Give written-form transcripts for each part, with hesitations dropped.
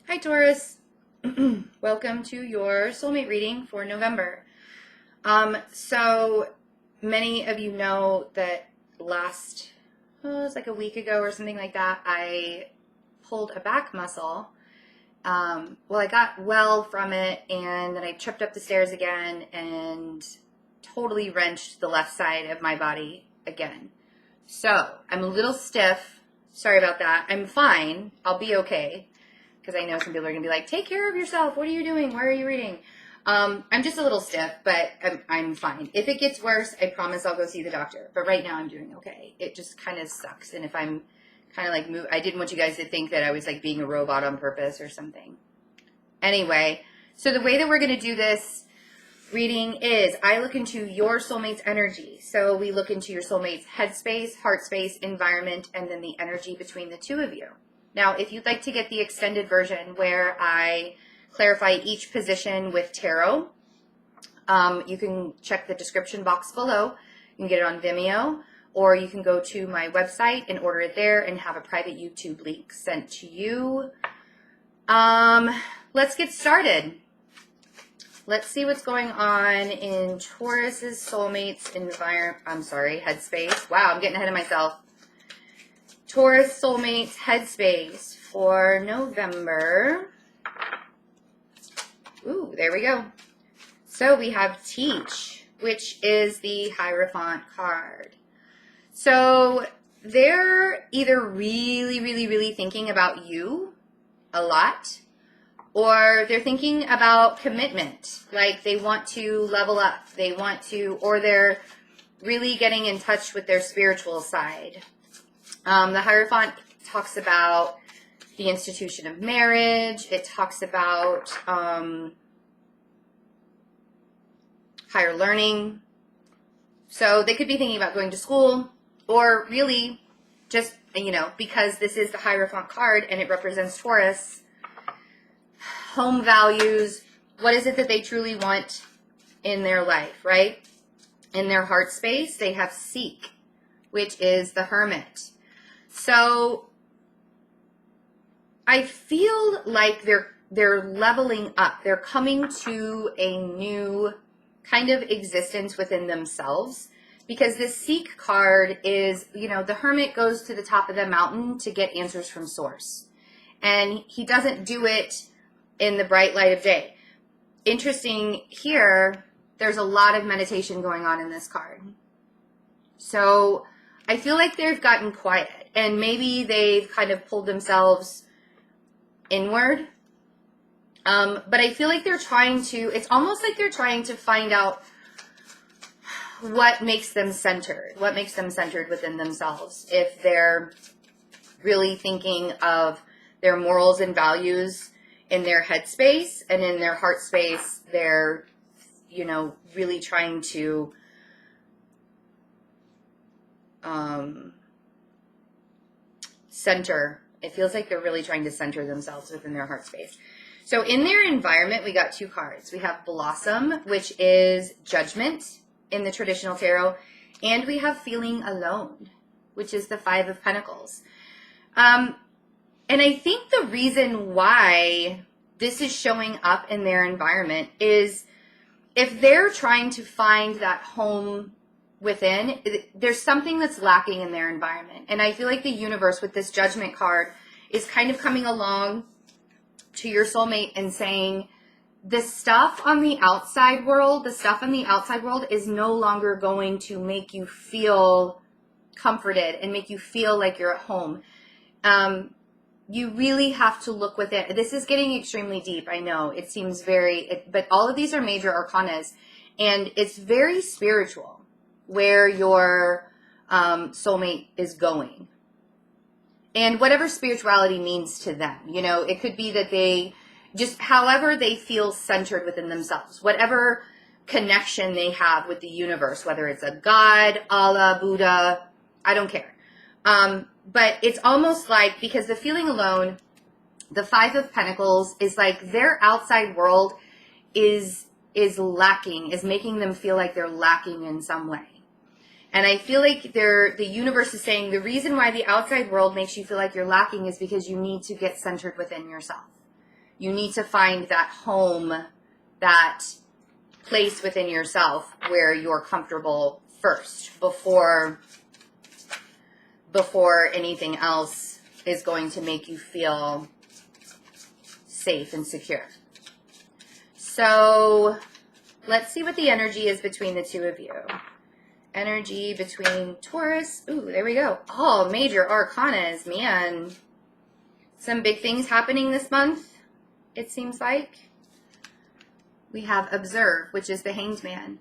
Hi Taurus, welcome to your soulmate reading for November. So many of you know that it was like a week ago or something like that, I pulled a back muscle. I got well from it, and then I tripped up the stairs again and totally wrenched the left side of my body again. So I'm a little stiff. Sorry about that. I'm fine. I'll be okay. Because I know some people are going to be like, take care of yourself. What are you doing? Why are you reading? I'm just a little stiff, but I'm fine. If it gets worse, I promise I'll go see the doctor. But right now I'm doing okay. It just kind of sucks. And if I'm kind of like, I didn't want you guys to think that I was like being a robot on purpose or something. Anyway, so the way that we're going to do this reading is I look into your soulmate's energy. So we look into your soulmate's headspace, heart space, environment, and then the energy between the two of you. Now, if you'd like to get the extended version where I clarify each position with tarot, you can check the description box below. You can get it on Vimeo, or you can go to my website and order it there and have a private YouTube link sent to you. Let's get started. Let's see what's going on in Taurus's soulmate's headspace. Wow, I'm getting ahead of myself. Taurus soulmate's headspace for November. Ooh, there we go. So we have Teach, which is the Hierophant card. So they're either really thinking about you a lot, or they're thinking about commitment. Like they want to level up. Or they're really getting in touch with their spiritual side. The Hierophant talks about the institution of marriage. It talks about higher learning. So they could be thinking about going to school, or really just, because this is the Hierophant card and it represents Taurus, home values. What is it that they truly want in their life, right? In their heart space, they have Seek, which is the Hermit. So I feel like they're leveling up. They're coming to a new kind of existence within themselves, because this Seek card is, the Hermit goes to the top of the mountain to get answers from Source. And he doesn't do it in the bright light of day. Interesting here, there's a lot of meditation going on in this card. So I feel like they've gotten quiet, and maybe they've kind of pulled themselves inward. But I feel like it's almost like they're trying to find out what makes them centered within themselves. If they're really thinking of their morals and values in their headspace, and in their heart space, they're, really trying to center. It feels like they're really trying to center themselves within their heart space. So in their environment, we got two cards. We have Blossom, which is Judgment in the traditional tarot, and we have Feeling Alone, which is the Five of Pentacles. And I think the reason why this is showing up in their environment is if they're trying to find that home within, there's something that's lacking in their environment. And I feel like the universe with this Judgment card is kind of coming along to your soulmate and saying, the stuff on the outside world is no longer going to make you feel comforted and make you feel like you're at home. You really have to look within. This is getting extremely deep. I know it seems but all of these are major arcanas, and it's very spiritual where your soulmate is going, and whatever spirituality means to them. It could be that they just, however they feel centered within themselves, whatever connection they have with the universe, whether it's a God, Allah, Buddha, I don't care. But it's almost like, because the Feeling Alone, the Five of Pentacles, is like their outside world is lacking, is making them feel like they're lacking in some way. And I feel like the universe is saying the reason why the outside world makes you feel like you're lacking is because you need to get centered within yourself. You need to find that home, that place within yourself where you're comfortable first before anything else is going to make you feel safe and secure. So let's see what the energy is between the two of you. Energy between Taurus. Ooh, there we go. Oh, major arcanas, man. Some big things happening this month, it seems like. We have Observe, which is the Hanged Man.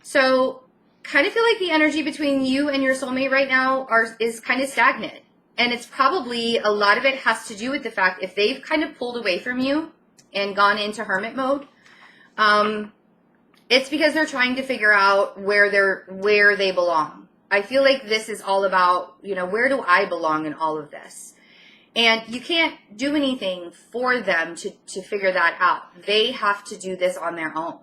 So kind of feel like the energy between you and your soulmate right now is kind of stagnant. And it's probably, a lot of it has to do with the fact if they've kind of pulled away from you and gone into hermit mode, it's because they're trying to figure out where they belong. I feel like this is all about, you know, where do I belong in all of this? And you can't do anything for them to figure that out. They have to do this on their own.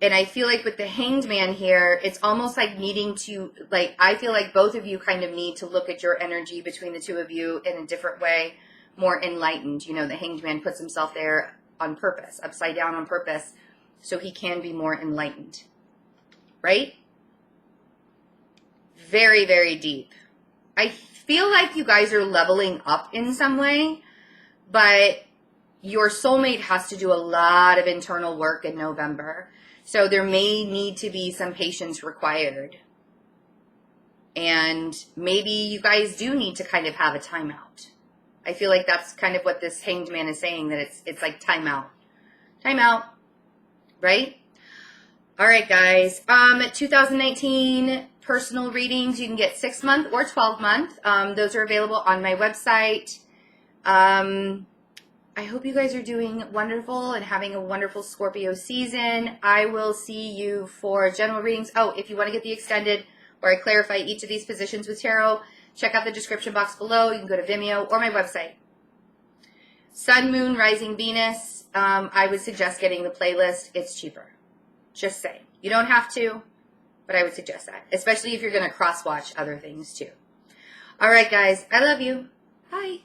And I feel like with the Hanged Man here, it's almost like needing to, like, I feel like both of you kind of need to look at your energy between the two of you in a different way, more enlightened. You know, the Hanged Man puts himself there on purpose, upside down on purpose, so he can be more enlightened, right? Very, very deep. I feel like you guys are leveling up in some way, but your soulmate has to do a lot of internal work in November. So there may need to be some patience required. And maybe you guys do need to kind of have a timeout. I feel like that's kind of what this Hanged Man is saying, that it's like timeout. Timeout, right? All right, guys. 2019 personal readings, you can get 6-month or 12-month. Those are available on my website. I hope you guys are doing wonderful and having a wonderful Scorpio season. I will see you for general readings. Oh, if you want to get the extended where I clarify each of these positions with tarot, check out the description box below. You can go to Vimeo or my website. Sun, Moon, Rising, Venus. I would suggest getting the playlist. It's cheaper. Just saying. You don't have to, but I would suggest that, especially if you're going to cross-watch other things too. All right, guys. I love you. Bye.